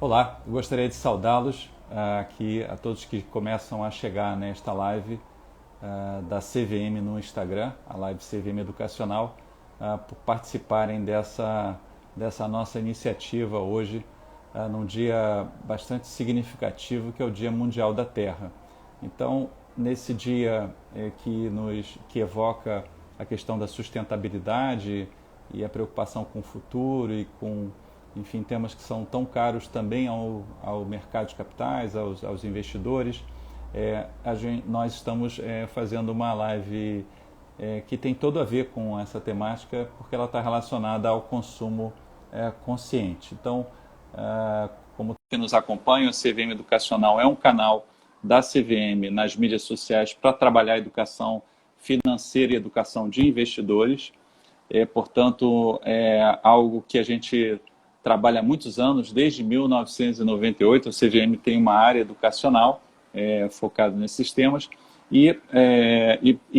Olá, eu gostaria de saudá-los aqui a todos que começam a chegar nesta live da CVM no Instagram, a live CVM Educacional, por participarem dessa nossa iniciativa hoje, num dia bastante significativo, que é o Dia Mundial da Terra. Então, nesse dia que evoca a questão da sustentabilidade e a preocupação com o futuro e com, enfim, temas que são tão caros também ao mercado de capitais, aos investidores, nós estamos fazendo uma live que tem todo a ver com essa temática, porque ela está relacionada ao consumo consciente. Então, como que nos acompanham, o CVM Educacional é um canal da CVM nas mídias sociais para trabalhar a educação financeira e educação de investidores. Portanto, é algo que a gente trabalha há muitos anos, desde 1998. A CVM tem uma área educacional focada nesses temas. E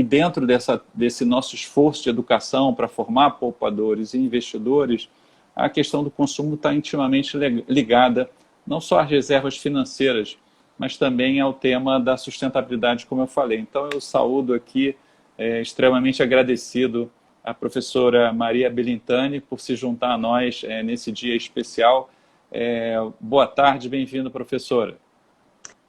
dentro desse nosso esforço de educação para formar poupadores e investidores, a questão do consumo está intimamente ligada não só às reservas financeiras, mas também ao tema da sustentabilidade, como eu falei. Então, eu saúdo aqui, extremamente agradecido a professora Maria Belintani por se juntar a nós nesse dia especial. Boa tarde, bem-vinda, professora.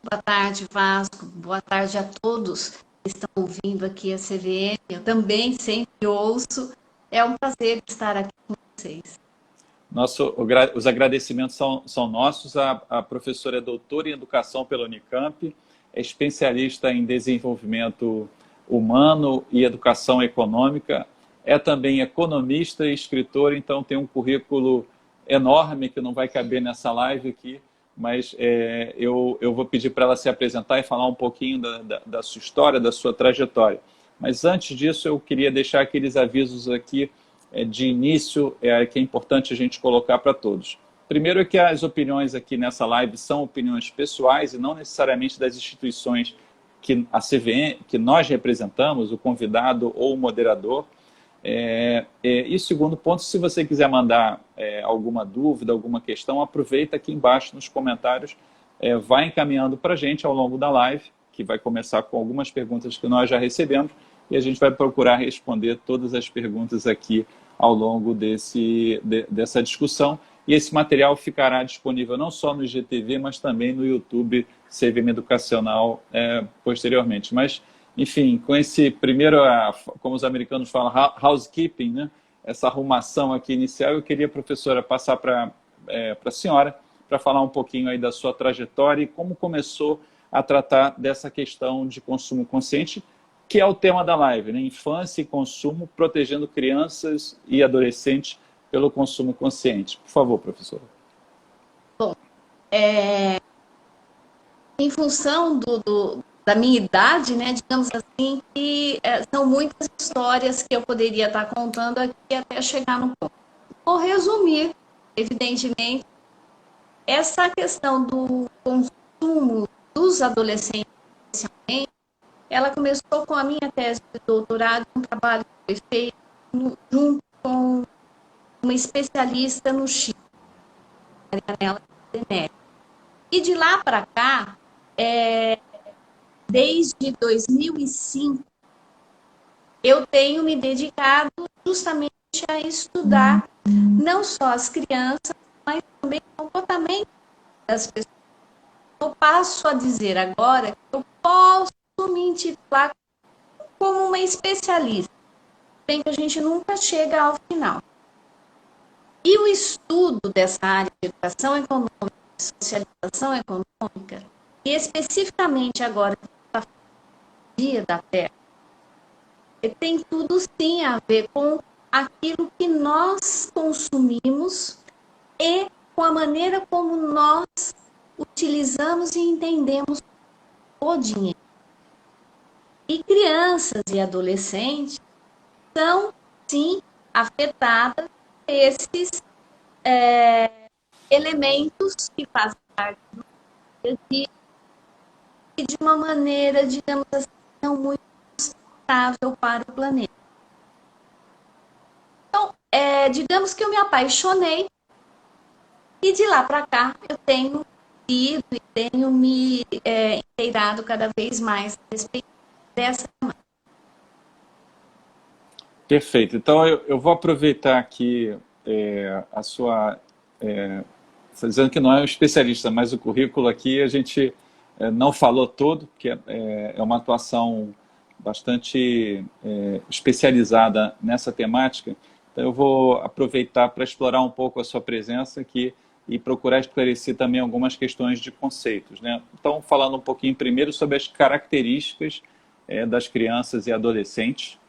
Boa tarde, Vasco. Boa tarde a todos que estão ouvindo aqui a CVM. Eu também sempre ouço. É um prazer estar aqui com vocês. Os agradecimentos são nossos. A professora é doutora em Educação pela Unicamp, é especialista em desenvolvimento humano e educação econômica, é também economista e escritora, então tem um currículo enorme que não vai caber nessa live aqui, mas eu vou pedir para ela se apresentar e falar um pouquinho da sua história, da sua trajetória. Mas antes disso, eu queria deixar aqueles avisos aqui de início que é importante a gente colocar para todos. Primeiro é que as opiniões aqui nessa live são opiniões pessoais e não necessariamente das instituições que a CVM, que nós representamos, o convidado ou o moderador. E segundo ponto, se você quiser mandar alguma dúvida, alguma questão, aproveita aqui embaixo nos comentários, vai encaminhando para a gente ao longo da live, que vai começar com algumas perguntas que nós já recebemos, e a gente vai procurar responder todas as perguntas aqui ao longo dessa discussão. E esse material ficará disponível não só no IGTV, mas também no YouTube CVM Educacional posteriormente. Mas, enfim, com esse primeiro, como os americanos falam, housekeeping, né? Essa arrumação aqui inicial, eu queria, professora, passar para a senhora para falar um pouquinho aí da sua trajetória e como começou a tratar dessa questão de consumo consciente, que é o tema da live, né? Infância e consumo, protegendo crianças e adolescentes pelo consumo consciente. Por favor, professora. Bom, em função da minha idade, né, digamos assim, que são muitas histórias que eu poderia estar contando aqui até chegar no ponto. Vou resumir, evidentemente, essa questão do consumo dos adolescentes, especialmente, ela começou com a minha tese de doutorado, um trabalho que foi feito junto com uma especialista no Chile, Marianela Denelli. E de lá para cá, desde 2005, eu tenho me dedicado justamente a estudar não só as crianças, mas também o comportamento das pessoas. Eu passo a dizer agora que eu posso me intitular como uma especialista, bem que a gente nunca chega ao final. E o estudo dessa área de educação econômica, socialização econômica, e especificamente agora, no Dia da Terra, tem tudo sim a ver com aquilo que nós consumimos e com a maneira como nós utilizamos e entendemos o dinheiro. E crianças e adolescentes são, sim, afetadas por esses elementos que fazem parte do dia a dia e de uma maneira, digamos assim, não muito sustentável para o planeta. Então, digamos que eu me apaixonei E de lá para cá, eu tenho lido e tenho me inteirado cada vez mais a respeito dessa. Perfeito. Então, eu vou aproveitar aqui a sua. Você dizendo que não é um especialista, mas o currículo aqui a gente não falou todo, porque é uma atuação bastante especializada nessa temática. Então, eu vou aproveitar para explorar um pouco a sua presença aqui e procurar esclarecer também algumas questões de conceitos, né? Então, falando um pouquinho primeiro sobre as características das crianças e adolescentes,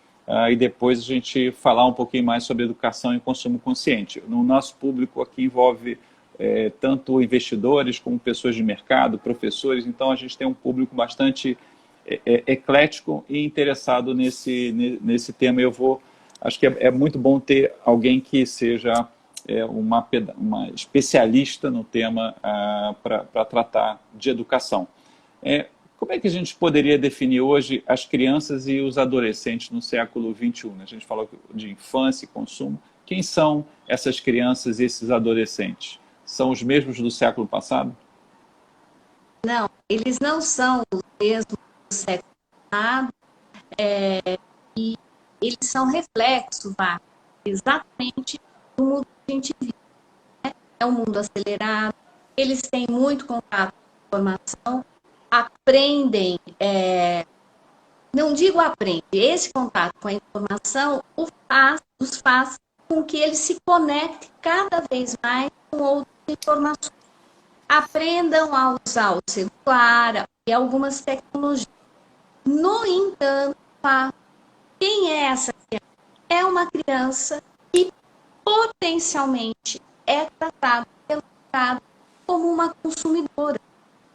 e depois a gente falar um pouquinho mais sobre educação e consumo consciente. No nosso público aqui envolve tanto investidores como pessoas de mercado, professores, então a gente tem um público bastante eclético e interessado nesse tema. Acho que é muito bom ter alguém que seja uma especialista no tema para tratar de educação. Como é que a gente poderia definir hoje as crianças e os adolescentes no século XXI? A gente falou de infância e consumo. Quem são essas crianças e esses adolescentes? São os mesmos do século passado? Não, eles não são os mesmos do século passado, e eles são reflexo, exatamente do mundo que a gente vive. Né? É um mundo acelerado, eles têm muito contato com a informação, aprendem, não digo aprende, esse contato com a informação os faz com que eles se conectem cada vez mais com outras informações. Aprendam a usar o celular e algumas tecnologias. No entanto, quem é essa criança? É uma criança que potencialmente é tratada pelo Estado como uma consumidora.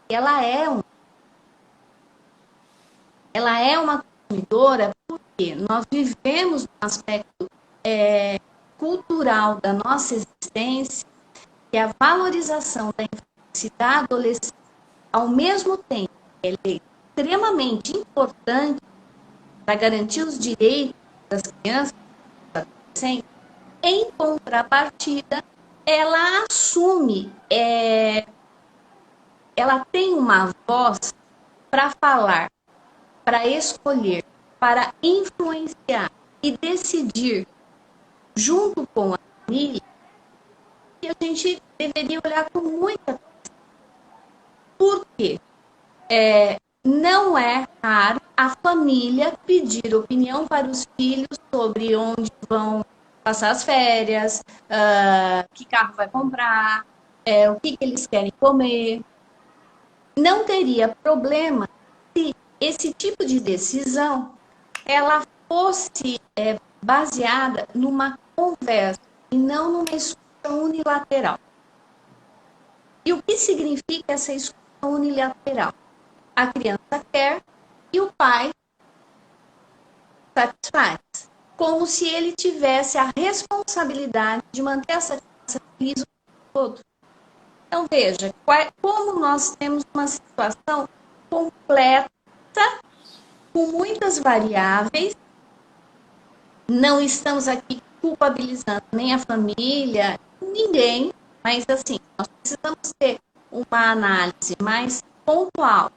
Ela é uma consumidora porque nós vivemos um aspecto cultural da nossa existência, que é a valorização da infância e da adolescência, ao mesmo tempo, ela é extremamente importante para garantir os direitos das crianças e dos adolescentes. Em contrapartida, ela assume, ela tem uma voz para falar, para escolher, para influenciar e decidir junto com a família, que a gente deveria olhar com muita atenção. Por quê? Não é raro a família pedir opinião para os filhos sobre onde vão passar as férias, que carro vai comprar, o que eles querem comer. Não teria problema se esse tipo de decisão ela fosse baseada numa conversa e não numa escuta unilateral. E o que significa essa escuta unilateral? A criança quer e o pai satisfaz. Como se ele tivesse a responsabilidade de manter essa criança feliz o tempo todo. Então, veja, como nós temos uma situação completa, com muitas variáveis. Não estamos aqui culpabilizando nem a família, ninguém, mas assim, nós precisamos ter uma análise mais pontual,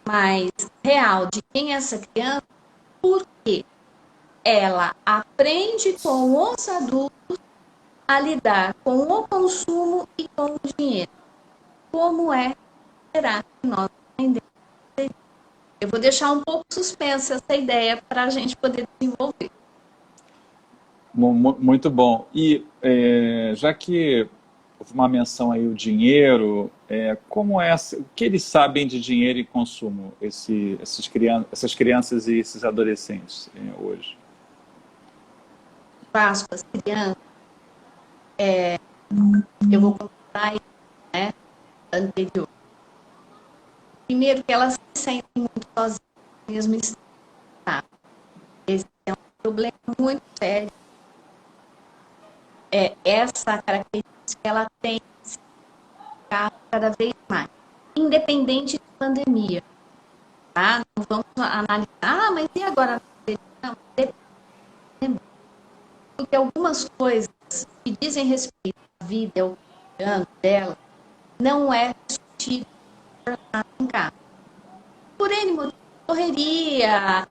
mais real de quem é essa criança, porque ela aprende com os adultos a lidar com o consumo e com o dinheiro. Como será que nós aprendemos? Eu vou deixar um pouco suspensa essa ideia para a gente poder desenvolver. Muito bom. E já que houve uma menção aí o dinheiro, o que eles sabem de dinheiro e consumo, essas crianças e esses adolescentes hoje? Faço com as crianças, eu vou contar anterior. Primeiro que elas se sentem muito sozinhas, mesmo estado. Esse é um problema muito sério. Essa característica ela tem que se ficar cada vez mais, independente de pandemia. Tá? Não vamos analisar, mas e agora? Não, depende. Porque algumas coisas que dizem respeito à vida, cotidiano dela não é discutido em casa. Por N motivo, correria,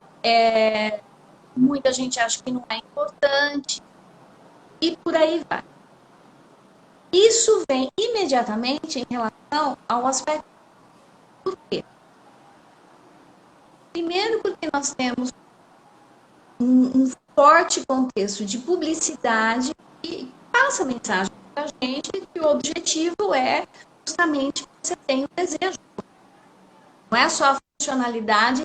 muita gente acha que não é importante, e por aí vai. Isso vem imediatamente em relação ao aspecto. Por quê? Primeiro, porque nós temos um forte contexto de publicidade que passa a mensagem para a gente que o objetivo é justamente que você tenha o desejo. Não é só a funcionalidade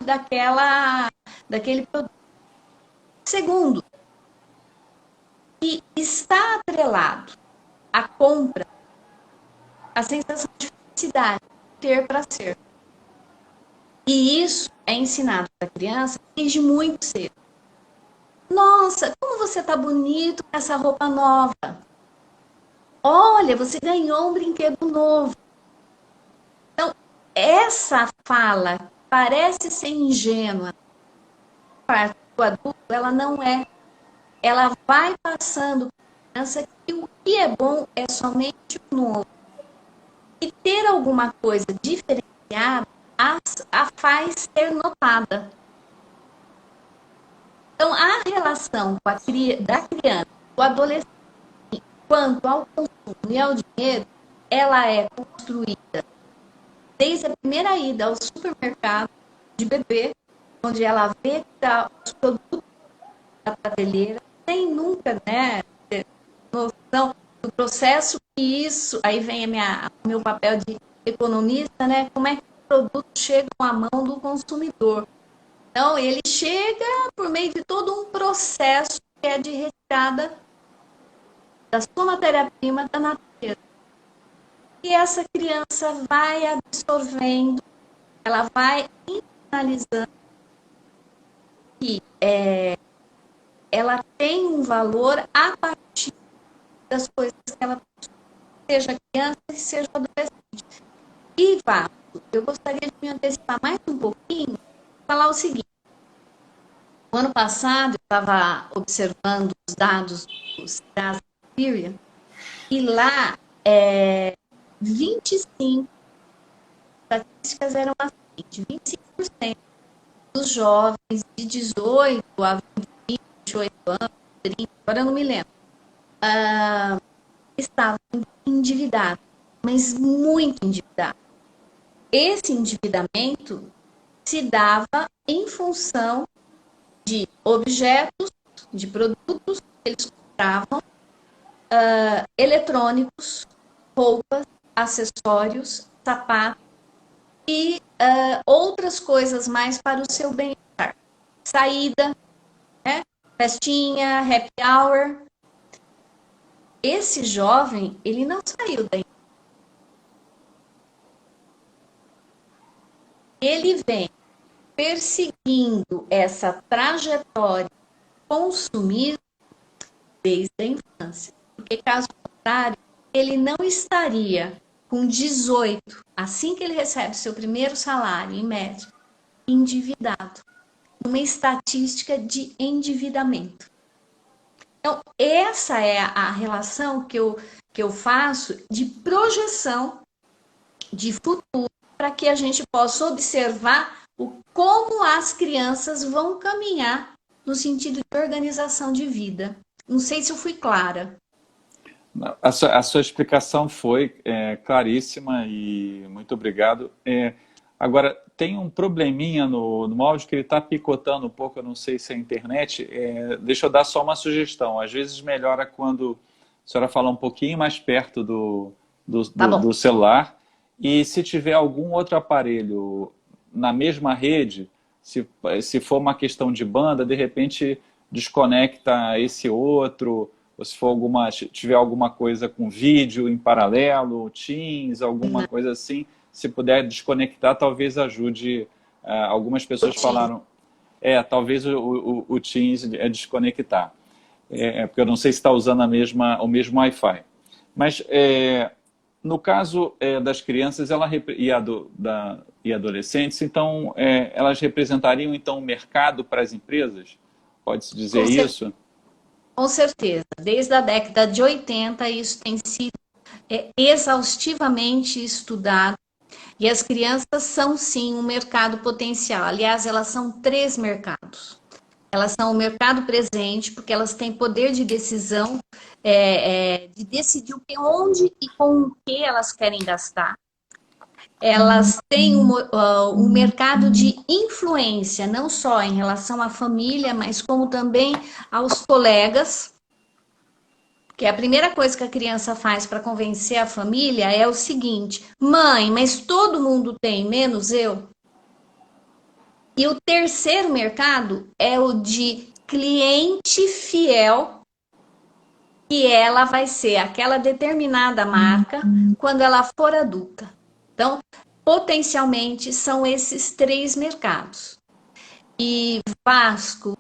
daquele produto. Segundo, que está atrelado à compra, a sensação de felicidade, ter para ser. E isso é ensinado para a criança desde muito cedo. Nossa, como você tá bonito com essa roupa nova. Olha, você ganhou um brinquedo novo. Então, essa fala parece ser ingênua para o adulto, ela não é. Ela vai passando para a criança que o que é bom é somente o novo. E ter alguma coisa diferenciada a faz ser notada. Então, a relação da criança, do adolescente, quanto ao consumo e ao dinheiro, ela é construída desde a primeira ida ao supermercado de bebê, onde ela vê os produtos da prateleira, sem nunca, né, ter noção do processo que isso, aí vem o meu papel de economista, né, como é que os produtos chegam à mão do consumidor. Então, ele chega por meio de todo um processo que é de retirada da sua matéria-prima da natureza. E essa criança vai absorvendo, ela vai internalizando que ela tem um valor a partir das coisas que ela seja criança e seja adolescente. E eu gostaria de me antecipar mais um pouquinho, falar o seguinte. No ano passado, eu estava observando os dados do Serasa Experian, e lá 25 estatísticas eram as seguintes: 25% dos jovens de 18 a 28 anos, 30, agora eu não me lembro, estavam endividados, mas muito endividados. Esse endividamento se dava em função de objetos, de produtos que eles compravam, eletrônicos, roupas, acessórios, sapatos e outras coisas mais para o seu bem-estar. Saída, né? Festinha, happy hour. Esse jovem, ele não saiu daí. Ele vem perseguindo essa trajetória consumista desde a infância. Porque, caso contrário, ele não estaria com 18, assim que ele recebe seu primeiro salário, em média, endividado. Uma estatística de endividamento. Então, essa é a relação que eu faço de projeção de futuro, para que a gente possa observar como as crianças vão caminhar no sentido de organização de vida. Não sei se eu fui clara. A sua explicação foi claríssima e muito obrigado. Agora, tem um probleminha no áudio que ele está picotando um pouco, eu não sei se é a internet. Deixa eu dar só uma sugestão. Às vezes melhora quando a senhora falar um pouquinho mais perto do celular. E se tiver algum outro aparelho na mesma rede, se for uma questão de banda, de repente desconecta esse outro, ou se for tiver alguma coisa com vídeo em paralelo, Teams, alguma coisa assim, se puder desconectar, talvez ajude. Algumas pessoas falaram, talvez o Teams desconectar. Porque eu não sei se está usando o mesmo Wi-Fi. Mas no caso das crianças e adolescentes, então elas representariam então o mercado para as empresas? Pode-se dizer isso? Com certeza. Desde a década de 80, isso tem sido é exaustivamente estudado e as crianças são sim um mercado potencial. Aliás, elas são três mercados. Elas são o mercado presente, porque elas têm poder de decisão, de decidir o que, onde e com o que elas querem gastar. Elas têm um mercado de influência, não só em relação à família, mas como também aos colegas. Que a primeira coisa que a criança faz para convencer a família é o seguinte: mãe, mas todo mundo tem, menos eu. E o terceiro mercado é o de cliente fiel, que ela vai ser aquela determinada marca quando ela for adulta. Então, potencialmente, são esses três mercados. E Vasco,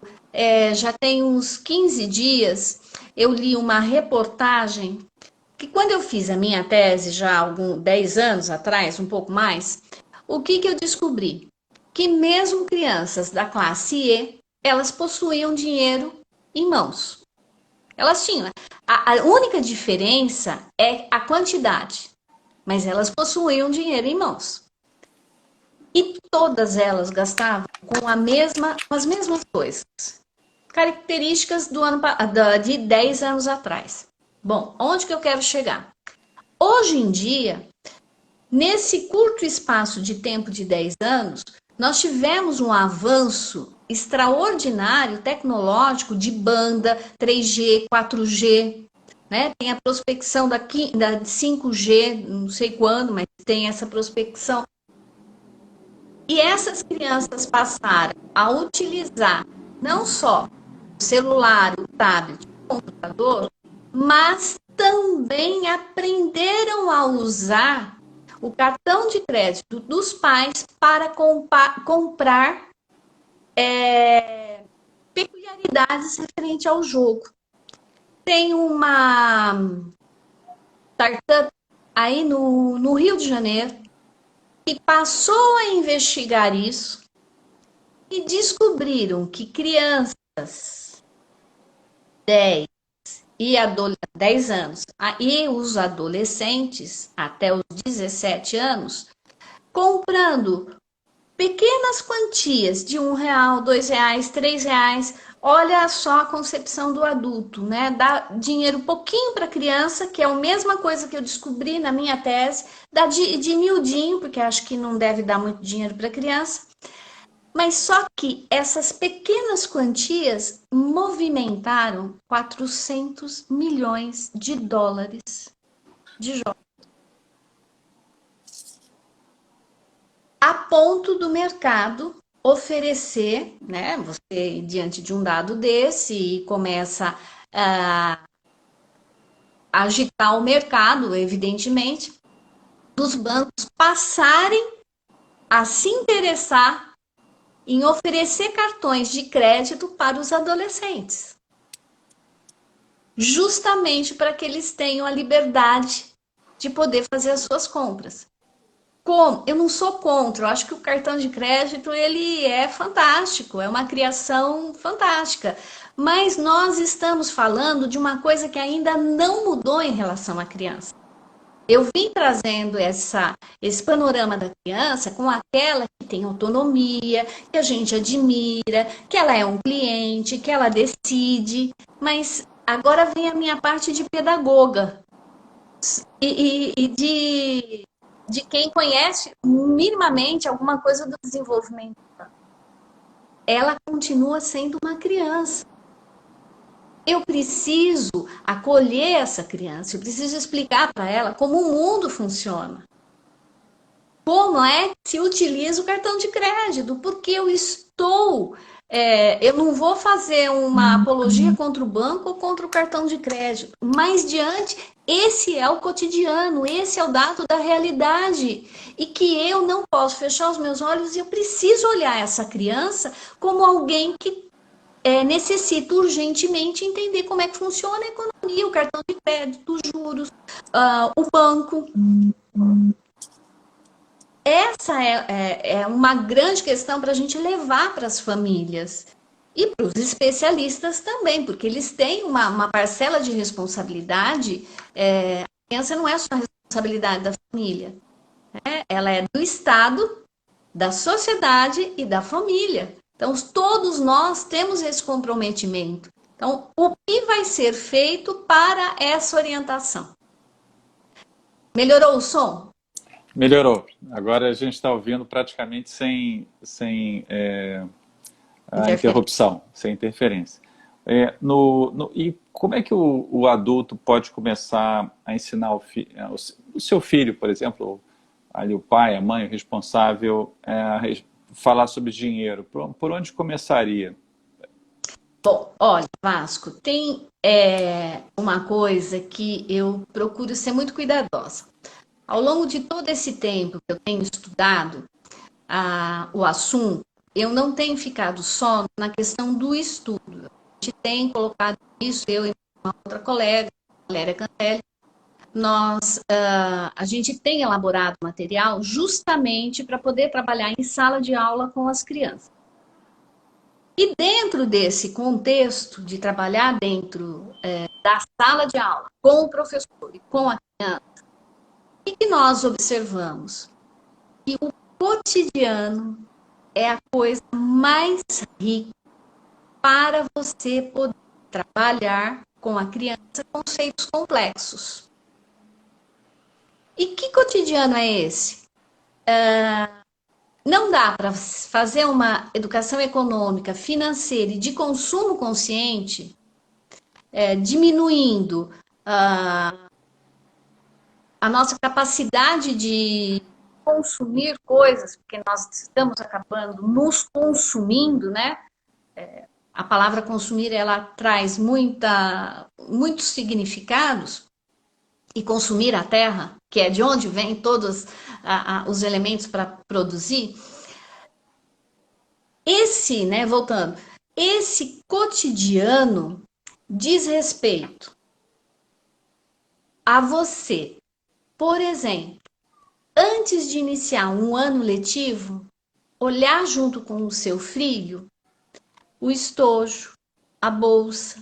já tem uns 15 dias, eu li uma reportagem que quando eu fiz a minha tese, já há 10 anos atrás, um pouco mais, o que eu descobri? Que mesmo crianças da classe E, elas possuíam dinheiro em mãos. Elas tinham. A única diferença é a quantidade, mas elas possuíam dinheiro em mãos. E todas elas gastavam com as mesmas coisas. Características de 10 anos atrás. Bom, onde que eu quero chegar? Hoje em dia, nesse curto espaço de tempo de 10 anos, nós tivemos um avanço extraordinário tecnológico de banda 3G, 4G, né? Tem a prospecção da 5G, não sei quando, mas tem essa prospecção. E essas crianças passaram a utilizar não só o celular, o tablet, o computador, mas também aprenderam a usar o cartão de crédito dos pais para comprar peculiaridades referente ao jogo. Tem uma startup aí no Rio de Janeiro que passou a investigar isso e descobriram que crianças 10 anos e os adolescentes até os 17 anos comprando pequenas quantias de R$1, R$2, R$3. Olha só a concepção do adulto, né? Dá dinheiro pouquinho para a criança, que é a mesma coisa que eu descobri na minha tese, dá de miudinho, porque acho que não deve dar muito dinheiro para a criança. Mas só que essas pequenas quantias movimentaram 400 milhões de dólares de jogos. A ponto do mercado oferecer, né? Você, diante de um dado desse, começa a agitar o mercado, evidentemente, dos bancos passarem a se interessar em oferecer cartões de crédito para os adolescentes. Justamente para que eles tenham a liberdade de poder fazer as suas compras. Como? Eu não sou contra, eu acho que o cartão de crédito ele é fantástico, é uma criação fantástica. Mas nós estamos falando de uma coisa que ainda não mudou em relação à criança. Eu vim trazendo esse panorama da criança com aquela que tem autonomia, que a gente admira, que ela é um cliente, que ela decide. Mas agora vem a minha parte de pedagoga e de quem conhece minimamente alguma coisa do desenvolvimento. Ela continua sendo uma criança. Eu preciso acolher essa criança, eu preciso explicar para ela como o mundo funciona. Como é que se utiliza o cartão de crédito? Porque eu não vou fazer uma apologia contra o banco ou contra o cartão de crédito. Mas diante, esse é o cotidiano, esse é o dado da realidade. E que eu não posso fechar os meus olhos e eu preciso olhar essa criança como alguém que necessita urgentemente entender como é que funciona a economia, o cartão de crédito, os juros, o banco. Essa é uma grande questão para a gente levar para as famílias e para os especialistas também, porque eles têm uma parcela de responsabilidade criança não é só responsabilidade da família, né? Ela é do Estado, da sociedade e da família. Então, todos nós temos esse comprometimento. Então, o que vai ser feito para essa orientação? Melhorou o som? Melhorou. Agora a gente está ouvindo praticamente sem a Interferência. interrupção, sem interferência. E como é que o adulto pode começar a ensinar o seu filho, por exemplo, ali o pai, a mãe, o responsável, falar sobre dinheiro? Por onde começaria? Bom, olha, Vasco, tem uma coisa que eu procuro ser muito cuidadosa. Ao longo de todo esse tempo que eu tenho estudado o assunto, eu não tenho ficado só na questão do estudo. A gente tem colocado isso, eu e uma outra colega, Valéria Cantelli, a gente tem elaborado material justamente para poder trabalhar em sala de aula com as crianças. E dentro desse contexto de trabalhar dentro da sala de aula, com o professor e com a criança, o que nós observamos? Que o cotidiano é a coisa mais rica para você poder trabalhar com a criança conceitos complexos. E que cotidiano é esse? Não dá para fazer uma educação econômica, financeira e de consumo consciente, diminuindo a nossa capacidade de consumir coisas, porque nós estamos acabando nos consumindo, né? A palavra consumir, ela traz muitos significados, e consumir a terra, que é de onde vêm todos os elementos para produzir. Voltando, esse cotidiano diz respeito a você. Por exemplo, antes de iniciar um ano letivo, olhar junto com o seu filho o estojo, a bolsa.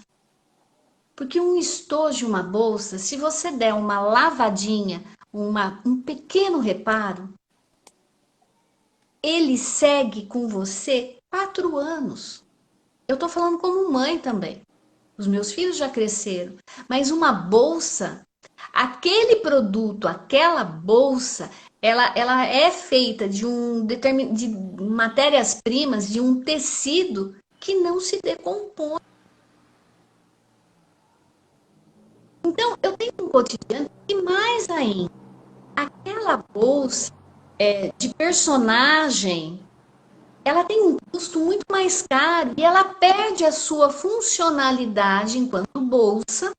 Porque um estojo e uma bolsa, se você der uma lavadinha, um pequeno reparo, ele segue com você 4 anos. Eu estou falando como mãe também. Os meus filhos já cresceram. Mas uma bolsa, aquele produto, aquela bolsa, ela é feita de matérias-primas, de um tecido que não se decompõe. Então, eu tenho um cotidiano e mais ainda, aquela bolsa de personagem, ela tem um custo muito mais caro e ela perde a sua funcionalidade enquanto bolsa,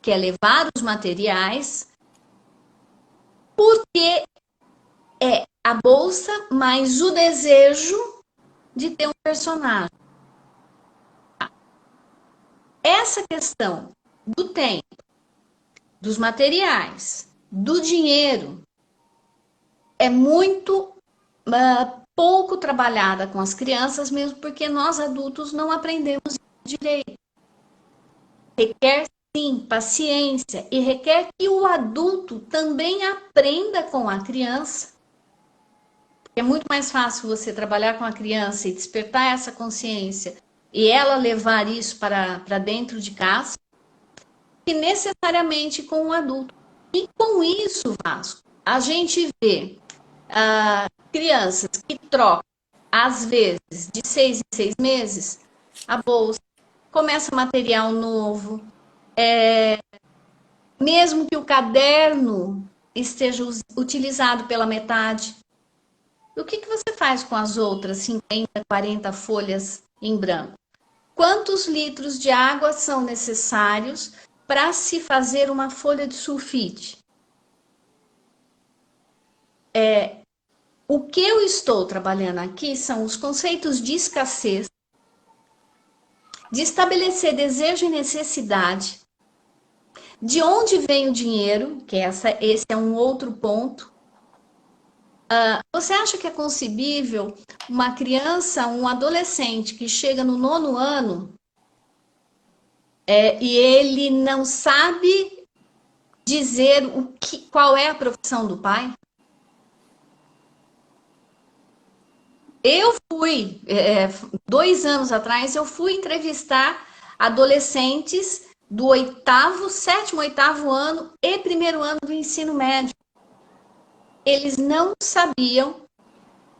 que é levar os materiais, porque é a bolsa mais o desejo de ter um personagem. Essa questão do tempo, dos materiais, do dinheiro, é muito pouco trabalhada com as crianças, mesmo porque nós adultos não aprendemos direito. Requer, sim, paciência e requer que o adulto também aprenda com a criança. É muito mais fácil você trabalhar com a criança e despertar essa consciência e ela levar isso para dentro de casa, que necessariamente com o adulto. E com isso, Vasco, a gente vê crianças que trocam, às vezes, de 6 em 6 meses, a bolsa, começa material novo, mesmo que o caderno esteja utilizado pela metade. O que você faz com as outras 50, 40 folhas em branco? Quantos litros de água são necessários para se fazer uma folha de sulfite? O que eu estou trabalhando aqui são os conceitos de escassez, de estabelecer desejo e necessidade, de onde vem o dinheiro, que esse é um outro ponto. Você acha que é concebível uma criança, um adolescente que chega no 9º ano e ele não sabe dizer qual é a profissão do pai? Eu fui, 2 anos atrás, eu fui entrevistar adolescentes do sétimo, oitavo ano e primeiro ano do ensino médio. Eles não sabiam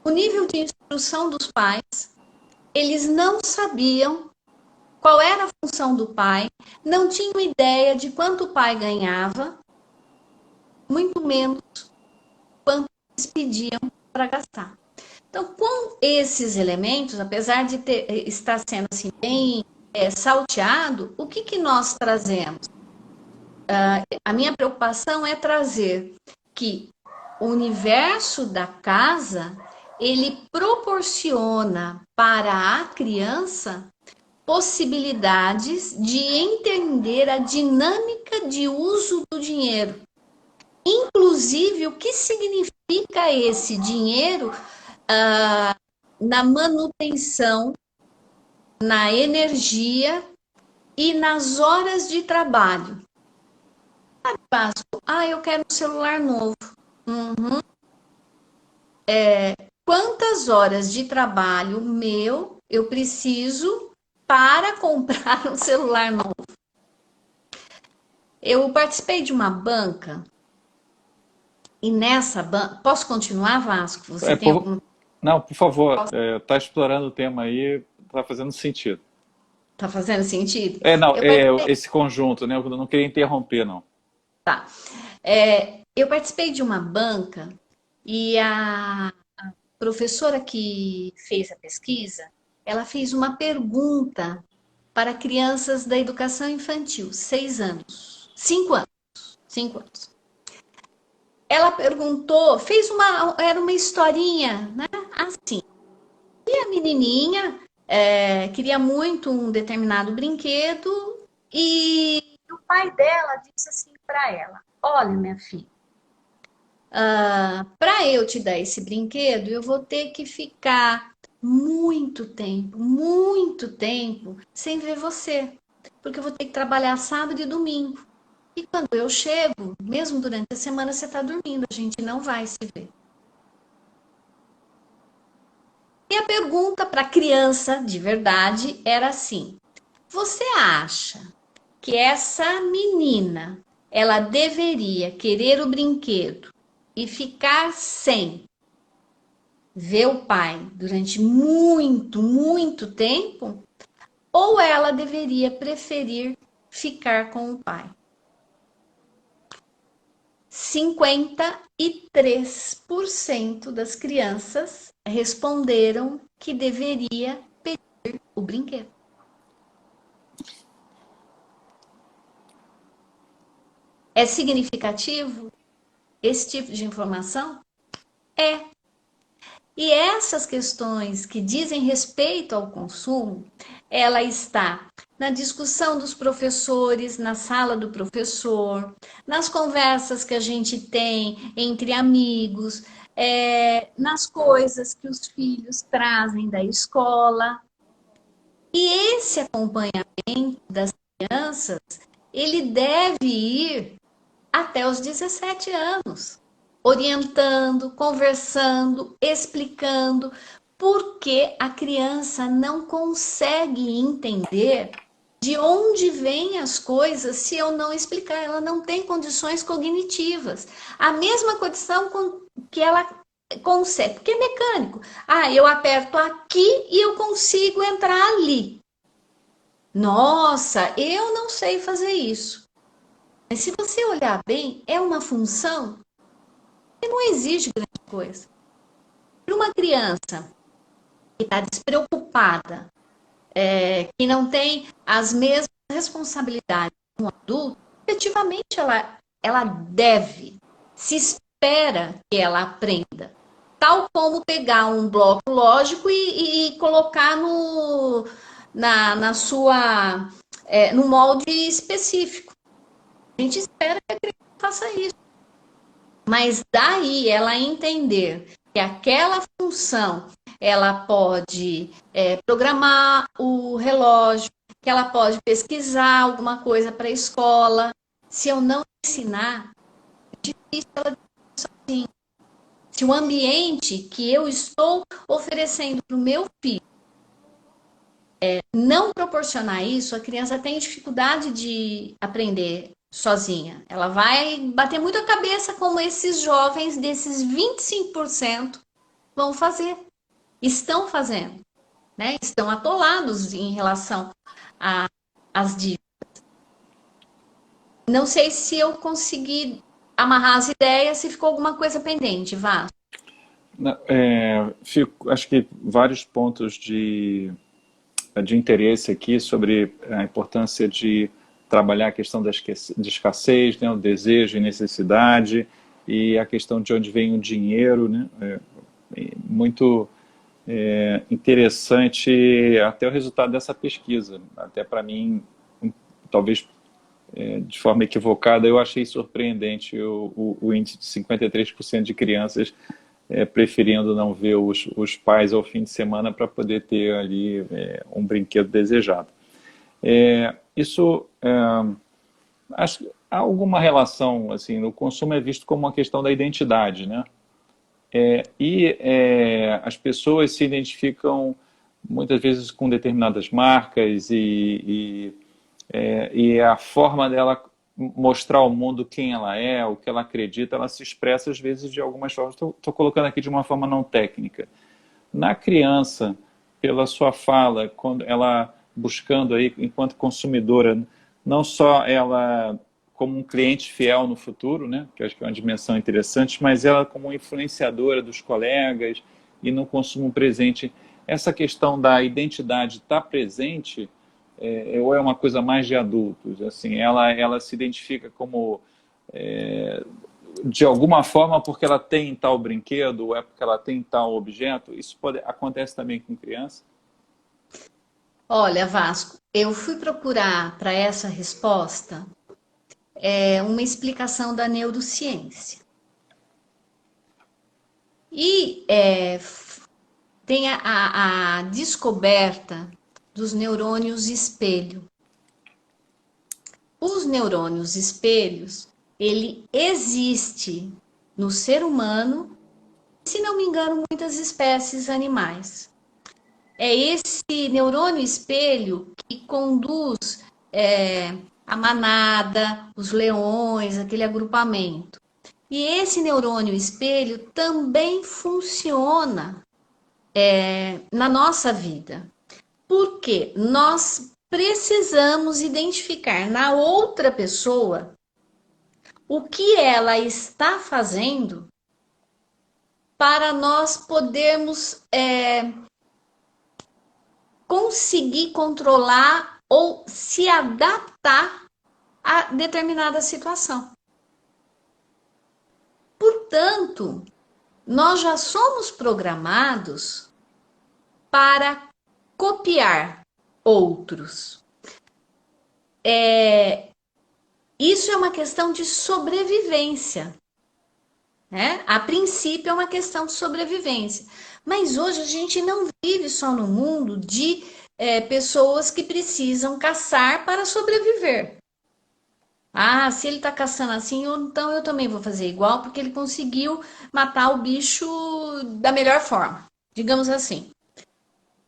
o nível de instrução dos pais, eles não sabiam qual era a função do pai, não tinham ideia de quanto o pai ganhava, muito menos quanto eles pediam para gastar. Então, com esses elementos, apesar de estar sendo assim bem salteado, o que nós trazemos? A minha preocupação é trazer que o universo da casa, ele proporciona para a criança possibilidades de entender a dinâmica de uso do dinheiro. Inclusive, o que significa esse dinheiro na manutenção, na energia e nas horas de trabalho. Eu quero um celular novo. Quantas horas de trabalho meu eu preciso para comprar um celular novo? Eu participei de uma banca e nessa banca... Posso continuar, Vasco? Você tem algum... Não, por favor, está explorando o tema aí, está fazendo sentido. Está fazendo sentido? Esse conjunto, né? Eu não queria interromper, não. Tá. Eu participei de uma banca e a professora que fez a pesquisa, ela fez uma pergunta para crianças da educação infantil, 6 anos, 5 anos, 5 anos. Ela perguntou, era uma historinha, né? Assim. E a menininha queria muito um determinado brinquedo e o pai dela disse assim para ela: olha, minha filha, para eu te dar esse brinquedo, eu vou ter que ficar muito tempo sem ver você, porque eu vou ter que trabalhar sábado e domingo. E quando eu chego, mesmo durante a semana, você está dormindo, a gente não vai se ver. E a pergunta para a criança, de verdade, era assim: você acha que essa menina, ela deveria querer o brinquedo e ficar sem ver o pai durante muito tempo? Ou ela deveria preferir ficar com o pai? 53% das crianças responderam que deveria pedir o brinquedo. É significativo esse tipo de informação? É. E essas questões que dizem respeito ao consumo, ela está na discussão dos professores, na sala do professor, nas conversas que a gente tem entre amigos, nas coisas que os filhos trazem da escola. E esse acompanhamento das crianças, ele deve ir até os 17 anos, orientando, conversando, explicando, porque a criança não consegue entender de onde vêm as coisas se eu não explicar. Ela não tem condições cognitivas. A mesma condição que ela consegue, porque é mecânico. Eu aperto aqui e eu consigo entrar ali. Nossa, eu não sei fazer isso. Mas se você olhar bem, é uma função que não exige grande coisa. Para uma criança que está despreocupada, que não tem as mesmas responsabilidades que um adulto, efetivamente ela deve, se espera que ela aprenda. Tal como pegar um bloco lógico e colocar no molde específico. A gente espera que a criança faça isso. Mas daí ela entender que aquela função, ela pode programar o relógio, que ela pode pesquisar alguma coisa para a escola. Se eu não ensinar, é difícil ela sozinha. Se o ambiente que eu estou oferecendo para o meu filho não proporcionar isso, a criança tem dificuldade de aprender sozinha. Ela vai bater muito a cabeça como esses jovens, desses 25%, vão fazer, estão fazendo, né? Estão atolados em relação às dívidas. Não sei se eu consegui amarrar as ideias, se ficou alguma coisa pendente, Vá. Acho que vários pontos de interesse aqui sobre a importância de trabalhar a questão de escassez, né, o desejo e necessidade, e a questão de onde vem o dinheiro, né, muito interessante até o resultado dessa pesquisa. Até para mim, talvez de forma equivocada, eu achei surpreendente o índice de 53% de crianças preferindo não ver os pais ao fim de semana para poder ter ali um brinquedo desejado. Isso, acho que há alguma relação, assim, o consumo é visto como uma questão da identidade, né? As pessoas se identificam muitas vezes com determinadas marcas e a forma dela mostrar ao mundo quem ela é, o que ela acredita, ela se expressa às vezes de algumas formas. Estou colocando aqui de uma forma não técnica. Na criança, pela sua fala, quando ela buscando aí, enquanto consumidora, não só ela como um cliente fiel no futuro, né, que eu acho que é uma dimensão interessante, mas ela como influenciadora dos colegas e no consumo presente. Essa questão da identidade está presente ou é uma coisa mais de adultos? Assim, ela se identifica como, de alguma forma, porque ela tem tal brinquedo, ou é porque ela tem tal objeto? Isso acontece também com criança? Olha, Vasco, eu fui procurar para essa resposta uma explicação da neurociência. E tem a descoberta dos neurônios espelho. Os neurônios espelhos, ele existe no ser humano, se não me engano, muitas espécies animais. É esse neurônio espelho que conduz a manada, os leões, aquele agrupamento. E esse neurônio espelho também funciona na nossa vida. Porque nós precisamos identificar na outra pessoa o que ela está fazendo para nós podermos conseguir controlar ou se adaptar a determinada situação. Portanto, nós já somos programados para copiar outros. Isso é uma questão de sobrevivência. Né? A princípio é uma questão de sobrevivência. Mas hoje a gente não vive só no mundo de pessoas que precisam caçar para sobreviver. Ah, se ele está caçando assim, então eu também vou fazer igual, porque ele conseguiu matar o bicho da melhor forma, digamos assim.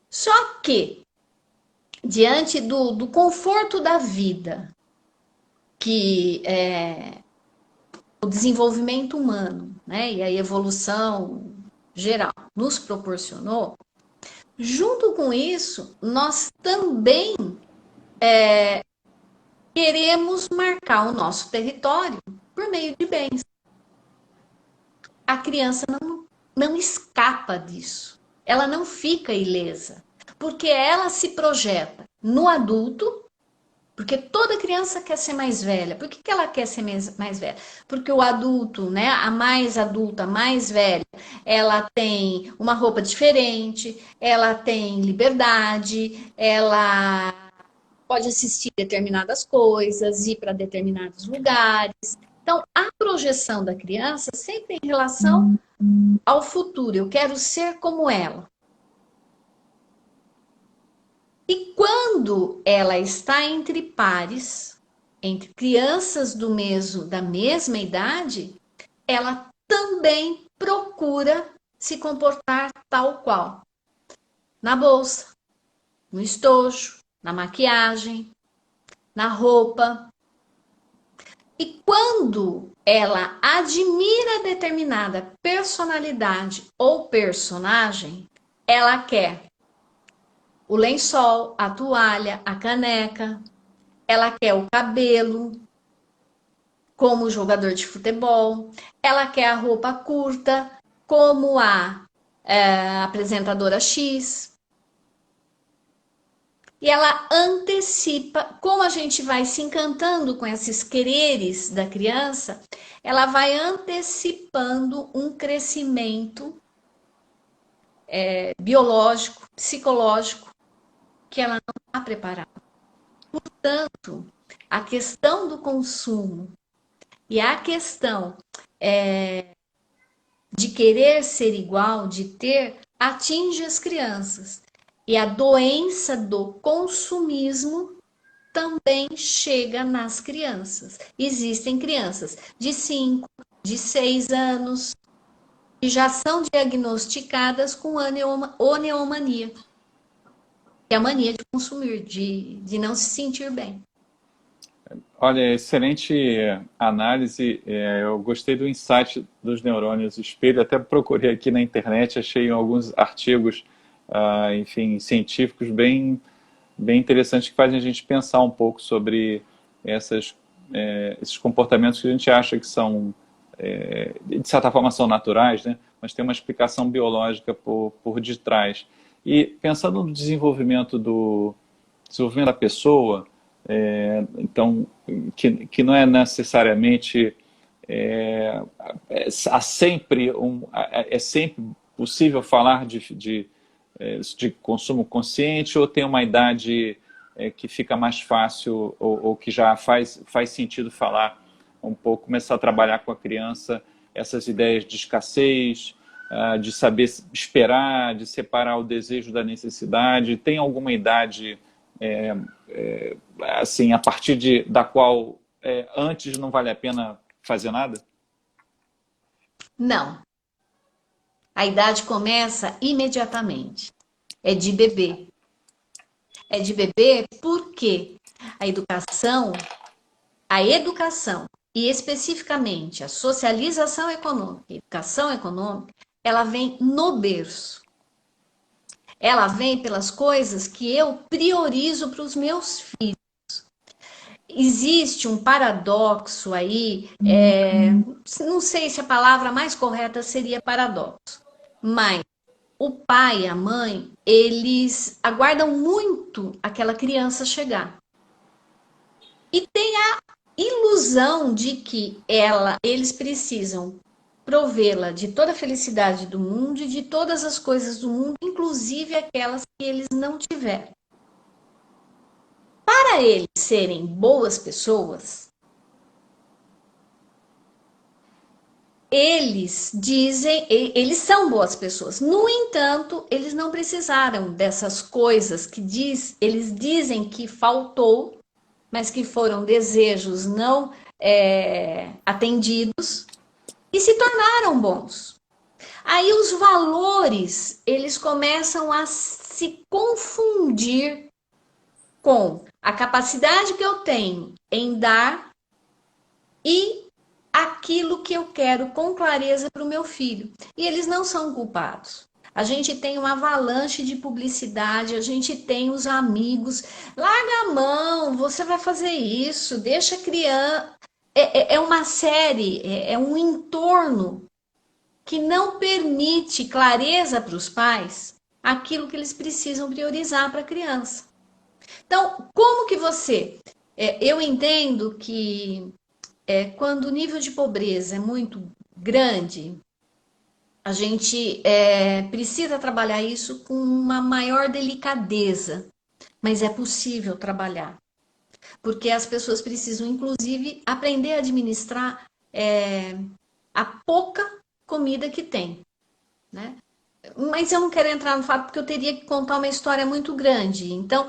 Só que, diante do conforto da vida, que o desenvolvimento humano, né, e a evolução geral nos proporcionou, junto com isso, nós também queremos marcar o nosso território por meio de bens. A criança não escapa disso. Ela não fica ilesa, porque ela se projeta no adulto, porque toda criança quer ser mais velha. Por que ela quer ser mais velha? Porque o adulto, né, a mais adulta, mais velha, ela tem uma roupa diferente, ela tem liberdade, ela pode assistir determinadas coisas, ir para determinados lugares. Então, a projeção da criança sempre em relação ao futuro. Eu quero ser como ela. E quando ela está entre pares, entre crianças da mesma idade, ela também procura se comportar tal qual. Na bolsa, no estojo, na maquiagem, na roupa. E quando ela admira determinada personalidade ou personagem, ela quer o lençol, a toalha, a caneca, ela quer o cabelo, como o jogador de futebol, ela quer a roupa curta, como a apresentadora X. E ela antecipa, como a gente vai se encantando com esses quereres da criança, ela vai antecipando um crescimento biológico, psicológico, que ela não está preparada. Portanto, a questão do consumo e a questão de querer ser igual, de ter, atinge as crianças. E a doença do consumismo também chega nas crianças. Existem crianças de 5, de 6 anos que já são diagnosticadas com oneomania, que é a mania de consumir, de não se sentir bem. Olha, excelente análise. Eu gostei do insight dos neurônios espelho. Até procurei aqui na internet, achei alguns artigos, enfim, científicos bem interessantes que fazem a gente pensar um pouco sobre esses comportamentos que a gente acha que são, de certa forma, são naturais, né? Mas tem uma explicação biológica por detrás. E pensando no desenvolvimento da pessoa, então, que não é necessariamente é sempre possível falar de consumo consciente, ou tem uma idade que fica mais fácil, ou que já faz sentido falar um pouco, começar a trabalhar com a criança essas ideias de escassez, de saber esperar, de separar o desejo da necessidade? Tem alguma idade assim, a partir da qual antes não vale a pena fazer nada? Não. A idade começa imediatamente. É de bebê. É de bebê porque a educação e especificamente a socialização econômica, a educação econômica, ela vem no berço. Ela vem pelas coisas que eu priorizo para os meus filhos. Existe um paradoxo aí, não sei se a palavra mais correta seria paradoxo, mas o pai e a mãe, eles aguardam muito aquela criança chegar. E tem a ilusão de que eles precisam provê-la de toda a felicidade do mundo e de todas as coisas do mundo, inclusive aquelas que eles não tiveram. Para eles serem boas pessoas, eles são boas pessoas. No entanto, eles não precisaram dessas coisas que eles dizem que faltou, mas que foram desejos não atendidos, e se tornaram bons. Aí os valores, eles começam a se confundir com a capacidade que eu tenho em dar e aquilo que eu quero com clareza para o meu filho. E eles não são culpados. A gente tem uma avalanche de publicidade, a gente tem os amigos. Larga a mão, você vai fazer isso, deixa a criança. É uma série, é um entorno que não permite clareza para os pais aquilo que eles precisam priorizar para a criança. Então, como que você... eu entendo que quando o nível de pobreza é muito grande, a gente precisa trabalhar isso com uma maior delicadeza, mas é possível trabalhar. Porque as pessoas precisam, inclusive, aprender a administrar a pouca comida que tem, né? Mas eu não quero entrar no fato porque eu teria que contar uma história muito grande. Então,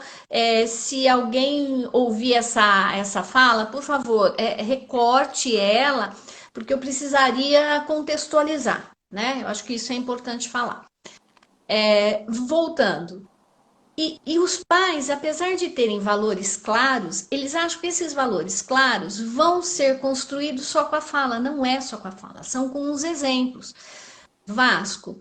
se alguém ouvir essa fala, por favor, recorte ela, porque eu precisaria contextualizar, né? Eu acho que isso é importante falar. Voltando. E os pais, apesar de terem valores claros, eles acham que esses valores claros vão ser construídos só com a fala. Não é só com a fala, são com os exemplos. Vasco,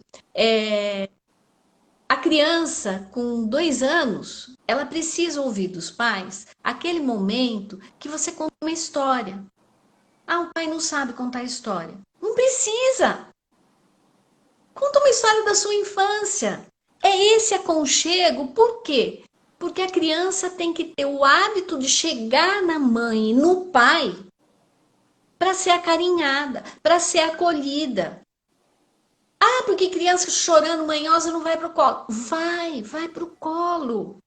a criança com 2 anos, ela precisa ouvir dos pais aquele momento que você conta uma história. Ah, o pai não sabe contar história. Não precisa. Conta uma história da sua infância. É esse aconchego, por quê? Porque a criança tem que ter o hábito de chegar na mãe e no pai para ser acarinhada, para ser acolhida. Ah, porque criança chorando manhosa não vai para o colo. Vai para o colo.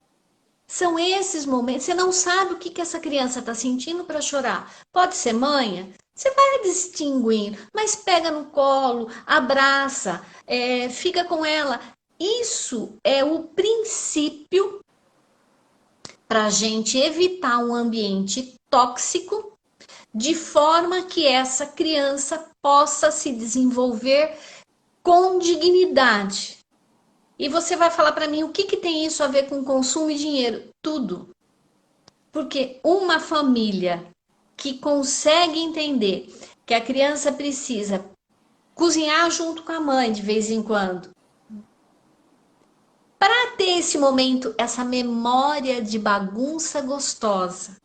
São esses momentos. Você não sabe o que essa criança está sentindo para chorar. Pode ser manha? Você vai distinguindo, mas pega no colo, abraça, fica com ela. Isso é o princípio para a gente evitar um ambiente tóxico, de forma que essa criança possa se desenvolver com dignidade. E você vai falar para mim o que tem isso a ver com consumo e dinheiro? Tudo. Porque uma família que consegue entender que a criança precisa cozinhar junto com a mãe de vez em quando, para ter esse momento, essa memória de bagunça gostosa.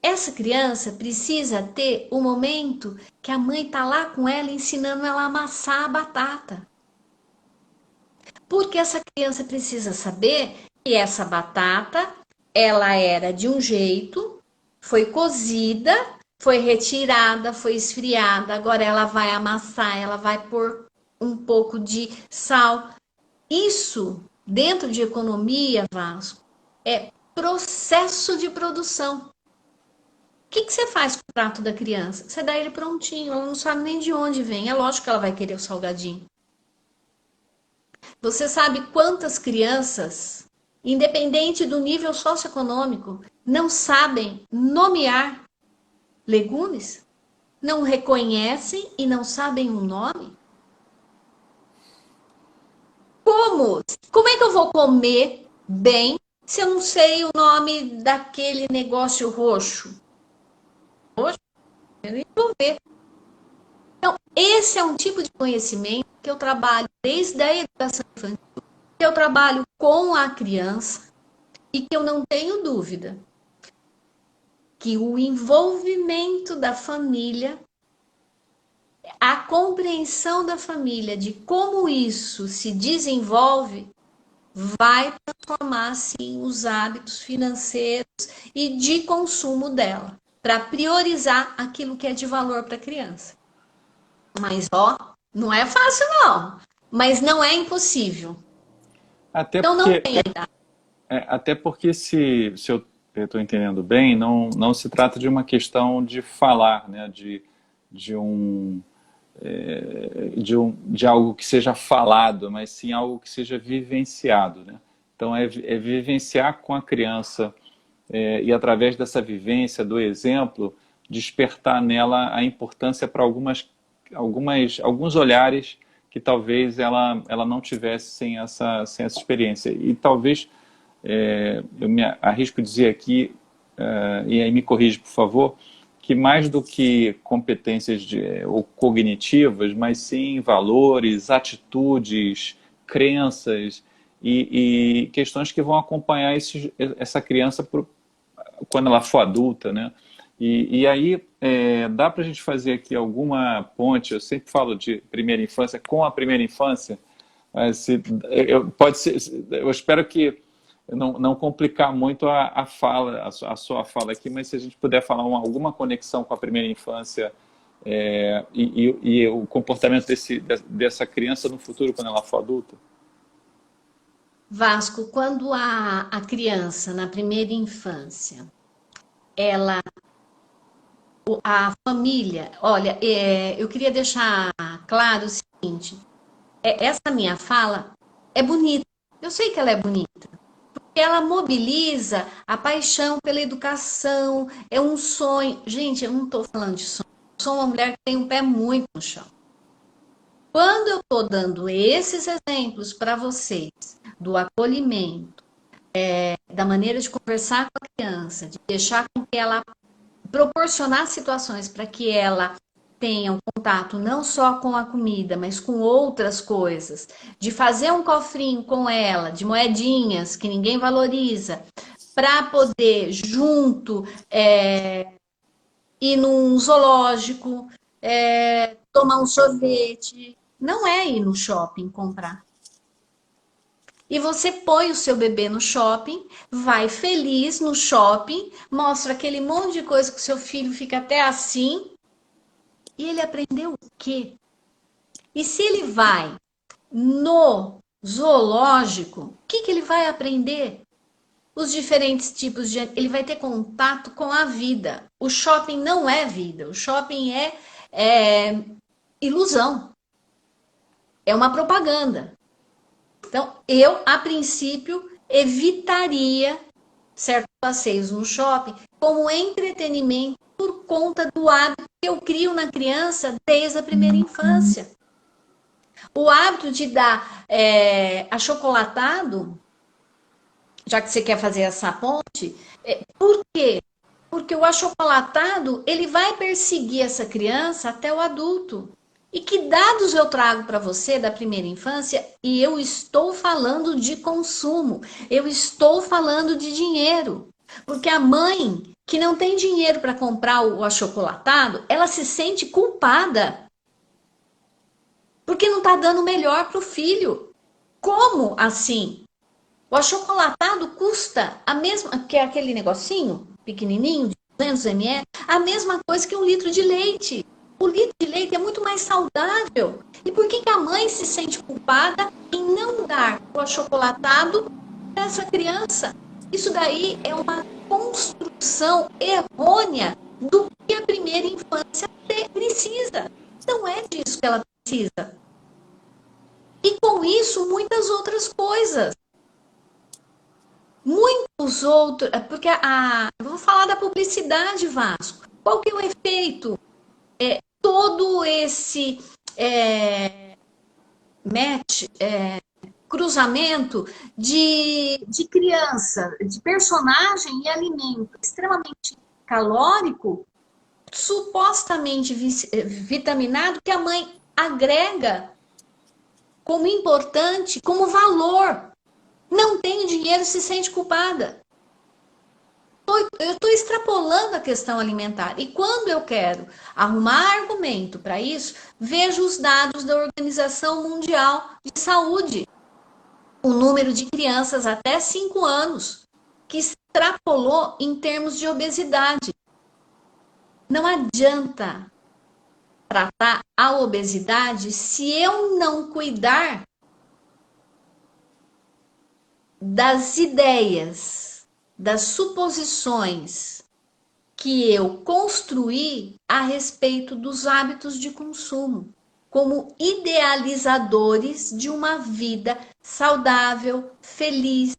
Essa criança precisa ter o momento que a mãe tá lá com ela ensinando ela a amassar a batata. Porque essa criança precisa saber que essa batata, ela era de um jeito, foi cozida, foi retirada, foi esfriada, agora ela vai amassar, ela vai pôr um pouco de sal. Isso, dentro de economia, Vasco, é processo de produção. O que você faz com o prato da criança? Você dá ele prontinho, ela não sabe nem de onde vem. É lógico que ela vai querer o salgadinho. Você sabe quantas crianças, independente do nível socioeconômico, não sabem nomear legumes? Não reconhecem e não sabem o nome? Como? Como é que eu vou comer bem se eu não sei o nome daquele negócio roxo? Roxo? Eu nem vou ver. Então, esse é um tipo de conhecimento que eu trabalho desde a educação infantil, que eu trabalho com a criança e que eu não tenho dúvida que o envolvimento da família, a compreensão da família de como isso se desenvolve, vai transformar, sim, os hábitos financeiros e de consumo dela, para priorizar aquilo que é de valor para a criança. Mas, ó, não é fácil, não. Mas não é impossível. Até Então, não porque, tem idade. até porque se eu estou entendendo bem, não se trata de uma questão de falar, né? De um, de algo que seja falado, mas sim algo que seja vivenciado, né? Então, é vivenciar com a criança e através dessa vivência, do exemplo, despertar nela a importância para alguns olhares que talvez ela não tivesse sem essa experiência. E talvez, eu me arrisco a dizer aqui, e aí me corrige, por favor, que mais do que competências ou cognitivas, mas sim valores, atitudes, crenças e questões que vão acompanhar essa criança quando ela for adulta, né? E aí dá para a gente fazer aqui alguma ponte. Eu sempre falo de primeira infância com a primeira infância. Pode ser, eu espero que não complicar muito a fala, a sua fala aqui, mas se a gente puder falar alguma conexão com a primeira infância e o comportamento dessa criança no futuro quando ela for adulta. Vasco, quando a criança, na primeira infância, ela, a família, olha, eu queria deixar claro o seguinte: essa minha fala é bonita. Eu sei que ela é bonita. Ela mobiliza a paixão pela educação, é um sonho. Gente, eu não estou falando de sonho. Eu sou uma mulher que tem um pé muito no chão. Quando eu estou dando esses exemplos para vocês, do acolhimento, da maneira de conversar com a criança, de deixar com que ela proporcionar situações para que ela tenha um contato não só com a comida, mas com outras coisas, de fazer um cofrinho com ela, de moedinhas que ninguém valoriza, para poder junto ir num zoológico, tomar um sorvete. Não é ir no shopping comprar. E você põe o seu bebê no shopping, vai feliz no shopping, mostra aquele monte de coisa que o seu filho fica até assim. E ele aprendeu o quê? E se ele vai no zoológico, o que ele vai aprender? Os diferentes tipos de... Ele vai ter contato com a vida. O shopping não é vida. O shopping é ilusão. É uma propaganda. Então, eu, a princípio, evitaria certos passeios no shopping como entretenimento por conta do hábito que eu crio na criança desde a primeira infância. O hábito de dar achocolatado, já que você quer fazer essa ponte, por quê? Porque o achocolatado, ele vai perseguir essa criança até o adulto. E que dados eu trago para você da primeira infância? E eu estou falando de consumo, eu estou falando de dinheiro. Porque a mãe que não tem dinheiro para comprar o achocolatado, ela se sente culpada. Porque não está dando o melhor para o filho. Como assim? O achocolatado custa a mesma, que é aquele negocinho pequenininho, de 200 ml, a mesma coisa que um litro de leite. O litro de leite é muito mais saudável. E por que a mãe se sente culpada em não dar o achocolatado para essa criança? Isso daí é uma construção errônea do que a primeira infância precisa. Não é disso que ela precisa. E com isso, muitas outras coisas. Muitos outros, porque vou falar da publicidade, Vasco. Qual que é o efeito? Todo esse cruzamento de criança, de personagem e alimento extremamente calórico, supostamente vitaminado, que a mãe agrega como importante, como valor. Não tem dinheiro, se sente culpada. Eu estou extrapolando a questão alimentar. E quando eu quero arrumar argumento para isso, vejo os dados da Organização Mundial de Saúde. O número de crianças até 5 anos que extrapolou em termos de obesidade. Não adianta tratar a obesidade se eu não cuidar das ideias, das suposições que eu construí a respeito dos hábitos de consumo, como idealizadores de uma vida saudável, feliz.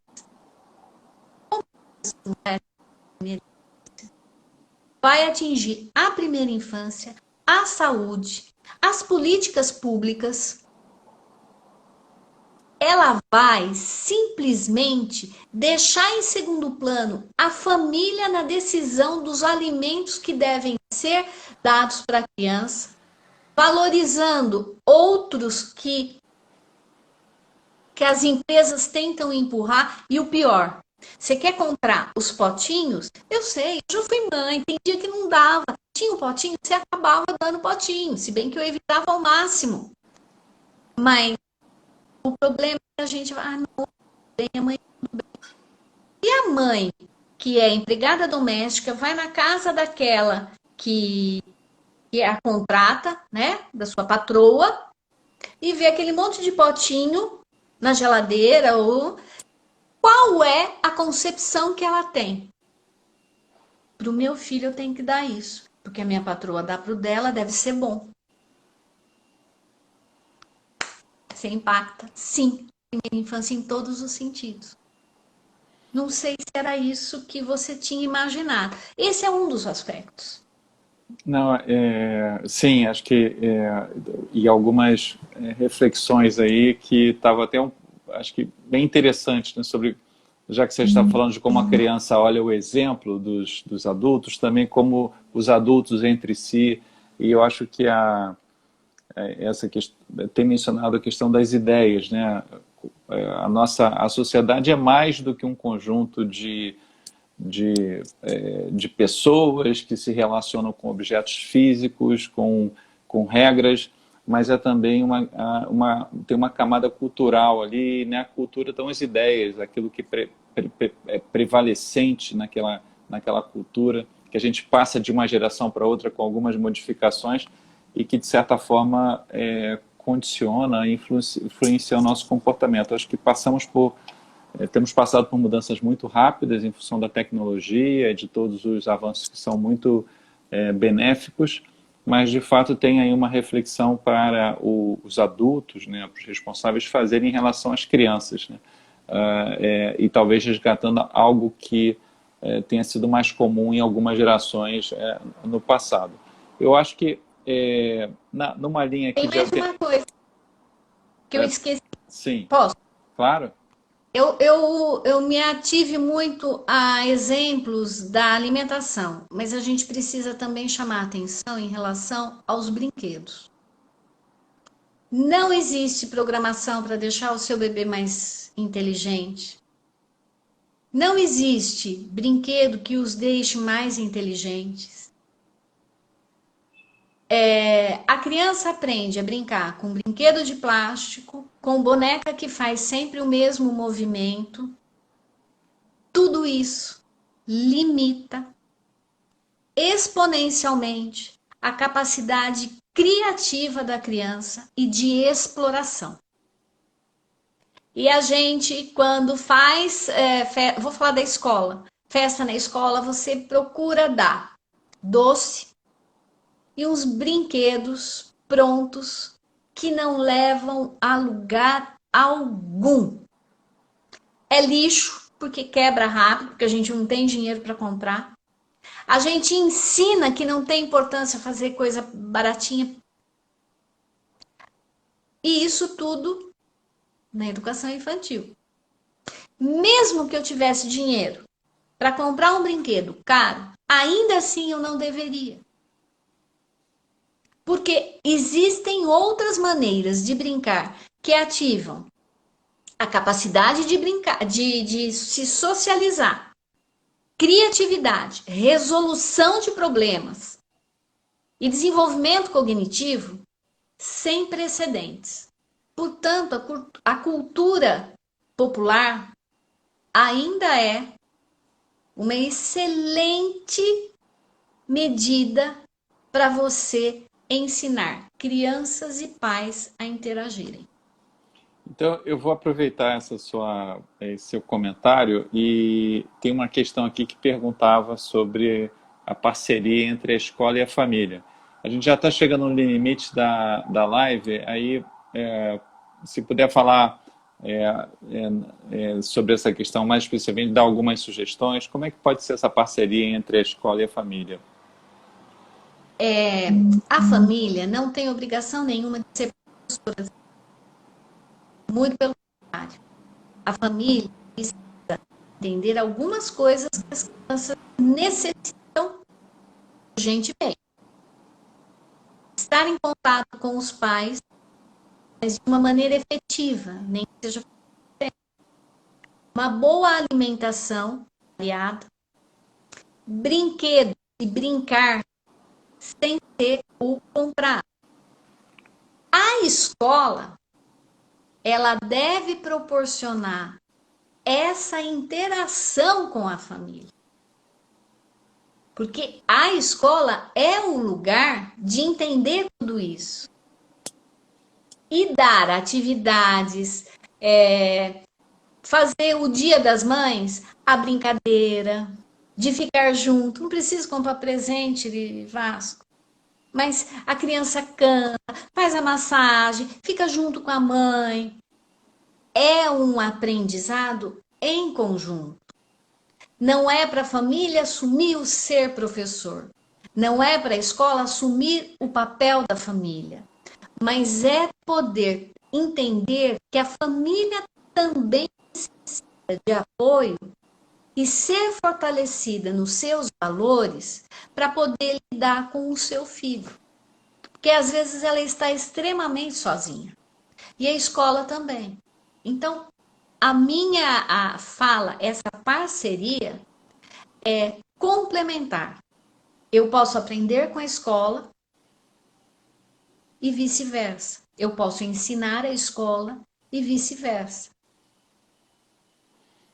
Vai atingir a primeira infância, a saúde, as políticas públicas. Ela vai simplesmente deixar em segundo plano a família na decisão dos alimentos que devem ser dados para a criança, valorizando outros que as empresas tentam empurrar. E o pior, você quer comprar os potinhos? Eu sei, eu já fui mãe, tem dia que não dava. Tinha um potinho, você acabava dando potinho, se bem que eu evitava ao máximo. Mas o problema é que a gente vai, não, bem, a mãe, tudo bem. E a mãe, que é empregada doméstica, vai na casa daquela que é a contrata, né, da sua patroa, e vê aquele monte de potinho na geladeira, ou qual é a concepção que ela tem? Para o meu filho eu tenho que dar isso, porque a minha patroa dá para o dela, deve ser bom. Você impacta, sim, a primeira infância em todos os sentidos. Não sei se era isso que você tinha imaginado. Esse é um dos aspectos. Não, sim, acho que e algumas reflexões aí que estava até acho que bem interessante, né, sobre, já que você está falando de como a criança olha o exemplo dos adultos, também como os adultos entre si, e eu acho que essa questão, tem mencionado a questão das ideias, né? A sociedade é mais do que um conjunto de pessoas que se relacionam com objetos físicos, com regras, mas é também tem uma camada cultural ali, né? A cultura estão as ideias, aquilo que é prevalecente naquela cultura, que a gente passa de uma geração para outra com algumas modificações e que, de certa forma, condiciona, influencia o nosso comportamento. Acho que temos passado por mudanças muito rápidas em função da tecnologia, de todos os avanços que são muito benéficos, mas de fato tem aí uma reflexão para os adultos, né, para os responsáveis fazerem em relação às crianças, né, e talvez resgatando algo que tenha sido mais comum em algumas gerações no passado. Eu acho que numa linha aqui Tem mais uma coisa que eu esqueci. Sim, Posso? claro. Eu me ative muito a exemplos da alimentação, mas a gente precisa também chamar atenção em relação aos brinquedos. Não existe programação para deixar o seu bebê mais inteligente. Não existe brinquedo que os deixe mais inteligentes. A criança aprende a brincar com brinquedo de plástico, com boneca que faz sempre o mesmo movimento. Tudo isso limita exponencialmente a capacidade criativa da criança e de exploração. E a gente, quando faz, vou falar da escola, festa na escola, você procura dar doce e uns brinquedos prontos que não levam a lugar algum. É lixo, porque quebra rápido, porque a gente não tem dinheiro para comprar. A gente ensina que não tem importância fazer coisa baratinha. E isso tudo na educação infantil. Mesmo que eu tivesse dinheiro para comprar um brinquedo caro, ainda assim eu não deveria. Porque existem outras maneiras de brincar que ativam a capacidade de brincar, de se socializar, criatividade, resolução de problemas e desenvolvimento cognitivo sem precedentes. Portanto, a cultura popular ainda é uma excelente medida para você ensinar crianças e pais a interagirem. Então, eu vou aproveitar esse seu comentário e tem uma questão aqui que perguntava sobre a parceria entre a escola e a família. A gente já está chegando no limite da live, aí se puder falar sobre essa questão mais especificamente, dar algumas sugestões, como é que pode ser essa parceria entre a escola e a família? A família não tem obrigação nenhuma de ser professora. Muito pelo contrário. A família precisa entender algumas coisas que as crianças necessitam gente bem. Estar em contato com os pais, mas de uma maneira efetiva, nem que seja uma boa alimentação variada, brinquedo e brincar sem ter o comprar. A escola, ela deve proporcionar essa interação com a família. Porque a escola é o lugar de entender tudo isso. E dar atividades, fazer o Dia das Mães, a brincadeira, de ficar junto. Não precisa comprar presente, Vasco. mas a criança canta, faz a massagem, fica junto com a mãe. É um aprendizado em conjunto. Não é para a família assumir o ser professor. Não é para a escola assumir o papel da família. Mas é poder entender que a família também precisa de apoio e ser fortalecida nos seus valores para poder lidar com o seu filho. Porque às vezes ela está extremamente sozinha. E a escola também. Então, a fala, essa parceria é complementar. Eu posso aprender com a escola e vice-versa. Eu posso ensinar a escola e vice-versa.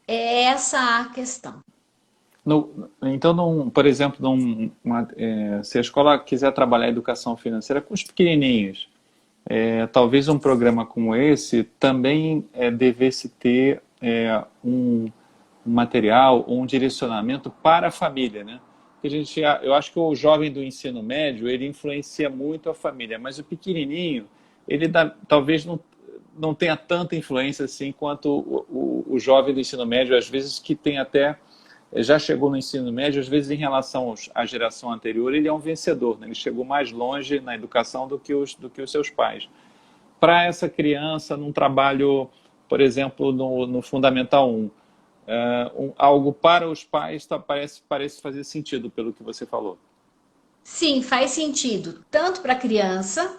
É essa a questão. Então, por exemplo, se a escola quiser trabalhar a educação financeira com os pequenininhos, talvez um programa como esse também devesse ter um material, um direcionamento para a família, né? Porque eu acho que o jovem do ensino médio, ele influencia muito a família, mas o pequenininho, talvez não tenha tanta influência assim quanto o jovem do ensino médio, às vezes que tem até já chegou no ensino médio, às vezes em relação à geração anterior, ele é um vencedor, né? Ele chegou mais longe na educação do que os seus pais. Para essa criança, num trabalho, por exemplo, no Fundamental 1, algo para os pais parece fazer sentido pelo que você falou. Sim, faz sentido, tanto para a criança,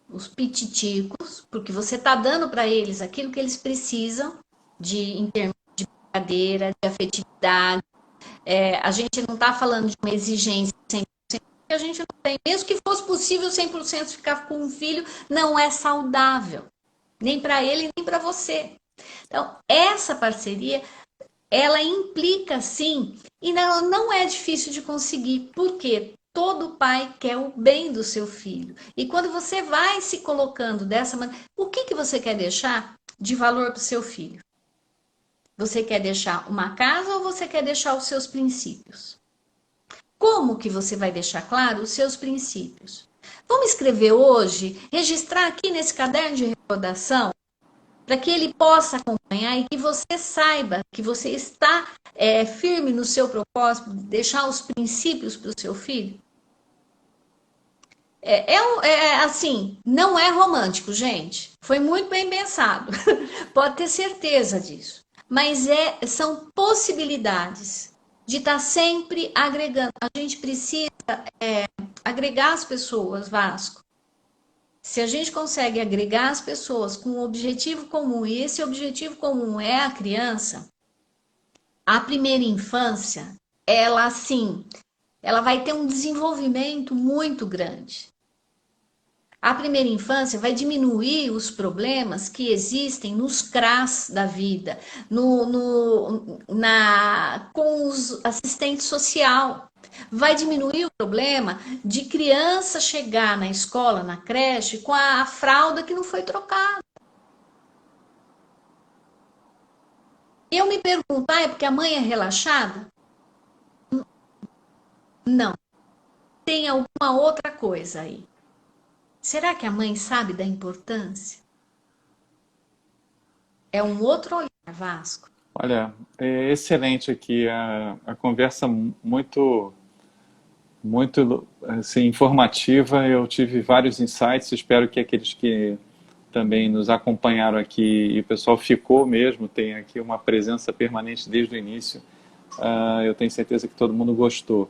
os pititicos, porque você está dando para eles aquilo que eles precisam em termos de brincadeira, de afetividade. A gente não está falando de uma exigência 100%, que a gente não tem. Mesmo que fosse possível 100% ficar com um filho, não é saudável. Nem para ele, nem para você. Então, essa parceria, ela implica, sim, e não é difícil de conseguir. Por quê? Todo pai quer o bem do seu filho. E quando você vai se colocando dessa maneira, o que você quer deixar de valor para o seu filho? Você quer deixar uma casa ou você quer deixar os seus princípios? Como que você vai deixar claro os seus princípios? Vamos escrever hoje, registrar aqui nesse caderno de recordação, para que ele possa acompanhar e que você saiba que você está firme no seu propósito, de deixar os princípios para o seu filho? Assim, não é romântico, gente. Foi muito bem pensado. Pode ter certeza disso. Mas são possibilidades de estar sempre agregando. A gente precisa agregar as pessoas, Vasco. Se a gente consegue agregar as pessoas com um objetivo comum, e esse objetivo comum é a criança, a primeira infância, ela assim, ela vai ter um desenvolvimento muito grande. A primeira infância vai diminuir os problemas que existem nos CRAS da vida, com os assistentes sociais. Vai diminuir o problema de criança chegar na escola, na creche, com a fralda que não foi trocada. Eu me pergunto, é porque a mãe é relaxada? Não. Tem alguma outra coisa aí. Será que a mãe sabe da importância? É um outro olhar, Vasco. Olha, é excelente aqui a conversa muito muito assim, informativa. Eu tive vários insights. Espero que aqueles que também nos acompanharam aqui e o pessoal ficou mesmo, tem aqui uma presença permanente desde o início. Eu tenho certeza que todo mundo gostou.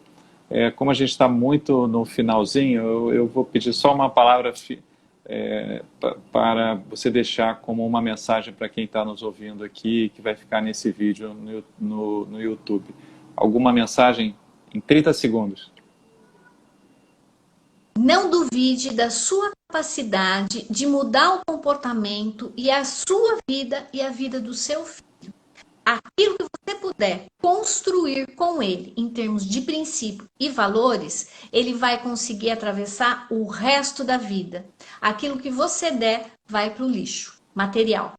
Como a gente está muito no finalzinho, eu vou pedir só uma palavra para você deixar como uma mensagem para quem está nos ouvindo aqui, que vai ficar nesse vídeo no YouTube. Alguma mensagem em 30 segundos. Não duvide da sua capacidade de mudar o comportamento e a sua vida e a vida do seu filho. Aquilo que você puder construir com ele em termos de princípio e valores, ele vai conseguir atravessar o resto da vida. Aquilo que você der vai para o lixo material.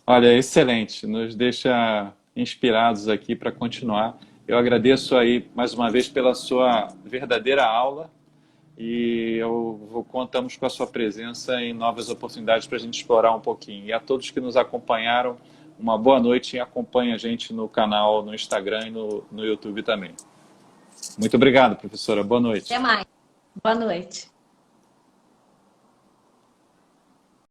Olha, excelente. Nos deixa inspirados aqui para continuar. Eu agradeço aí mais uma vez pela sua verdadeira aula e contamos com a sua presença em novas oportunidades para a gente explorar um pouquinho. E a todos que nos acompanharam, uma boa noite e acompanhe a gente no canal, no Instagram e no YouTube também. Muito obrigado, professora. Boa noite. Até mais. Boa noite.